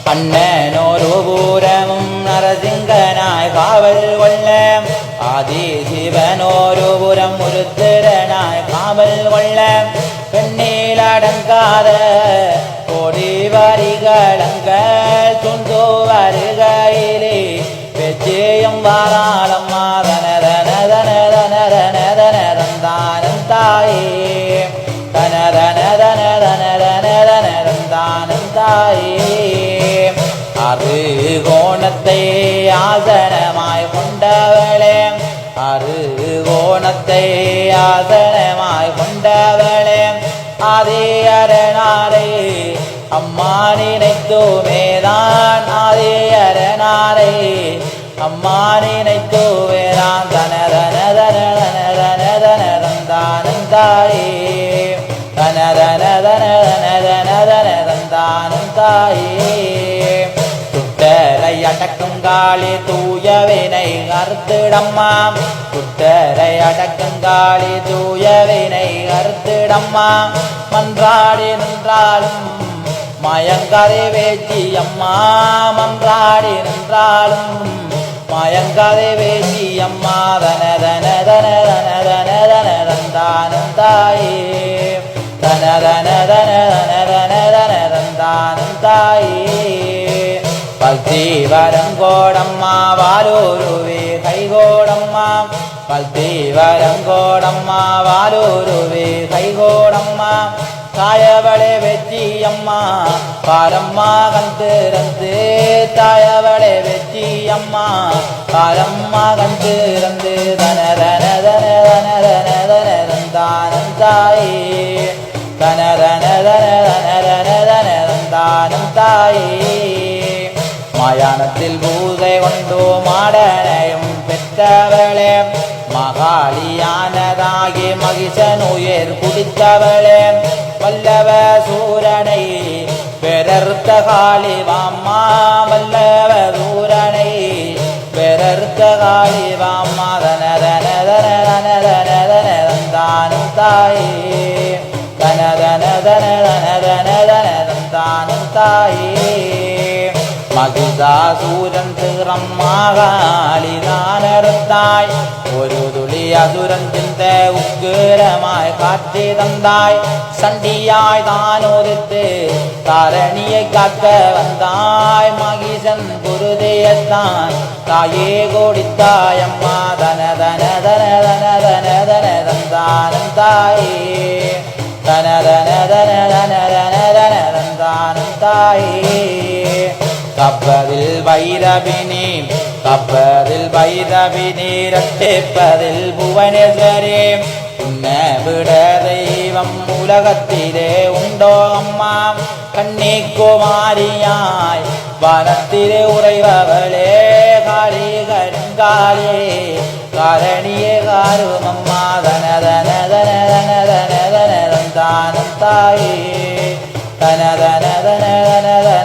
அண்ணனோரு பூரமும் நரசிங்கனாய் காவல் கொள்ள ஆதிசிவனோரு புறம் உருத்திரனாய் காவல் கொள்ள பெண்ணில் அடங்காத கோடி வரிகளங்கள் துண்டு வருகையிலே வெற்றியும் வாராளம்மா தனதனதனதனதனதனதனதனதனதானம் தாயே தனதனதனதனதனதனதனதானம் தாயே அறுகோணத்தை ஆசனமாய் கொண்டவளே அறுகோணத்தை ஆசனமாய் கொண்டவளே ஆதி அரணாரே அம்மா நினைத்துவேதான் ஆதி அரணாரே அம்மா நினைத்துவேதான் தனதனதனதனதனதனதனதானம் தாயே தனதனதனதனதனதனதனதானம் தாயே குட்டரை அடக்கும் காளி தூயவினை அறுத்திடம்மா குட்டரை அடக்கும் காளி தூயவினை அறுத்திடம்மா மன்றாடி நின்றாலும் மயங்கரை வேச்சி அம்மா மன்றாடி நின்றாலும் மயங்கரை வேச்சி அம்மா தனதனதனதனதனதனதனதானம் தாயே தனதனதனதனதனதனதனதானம் தாயே பல்தி வரங்கோடம்மா வாலூருவே கைகோடம்மா பல்தி வரங்கோடம்மா வாலூருவே கைகோடம்மா தாயவளே வெற்றி அம்மா பாரம்மா கண்டிருந்து தாயவளே வெற்றி அம்மா பாரம்மா கண்டிருந்து தனதனதனதனதனதனதனதானம் தாயே தனதனதனதனதனதனதனதானம் தாயே மயானத்தில் பூஜை கொண்டு மாடனையும் பெற்றவளே மகாளியானதாகி மகிஷனுயிர் குடித்தவளே வல்லவ சூரனை பெரர்த்த காளி வாம்மா வல்லவ சூரனை பெரர்த்த காளி வாம்மா தனதனதனதனதனதனதனதானம் தாயே தனதனதனதனதனதனதனதானம் தாயே மகிஷாசூரன் திறம் மாகாளிதானறுத்தாய் ஒரு துளி அசுரன் சிந்த உக்கிரமாய் காட்சி தந்தாய் சண்டியாய் தான் உதித்து தாரணியை காக்க வந்தாய் மகிஷன் குருதேயத்தான் தாயே கோடித்தாய் அம்மா தனதனதனதனதனதனதனதானம் தாயே தனதனதனதனதனதனதானம் தாயே கப்பதில் வைரவினி கப்பதில் வைரவினி ரட்டிப்பதில் புவனேஸ்வரே உன்னை விட தெய்வம் உலகத்திலே உண்டோ அம்மா கன்னிக்குமாரியாய் வனத்திலே உறைபவளே காளி கருங்காலே காரணியே காரும் அம்மா தனதனதனதனதனதனதானம் தாயே தனதனதனதனதனதானம்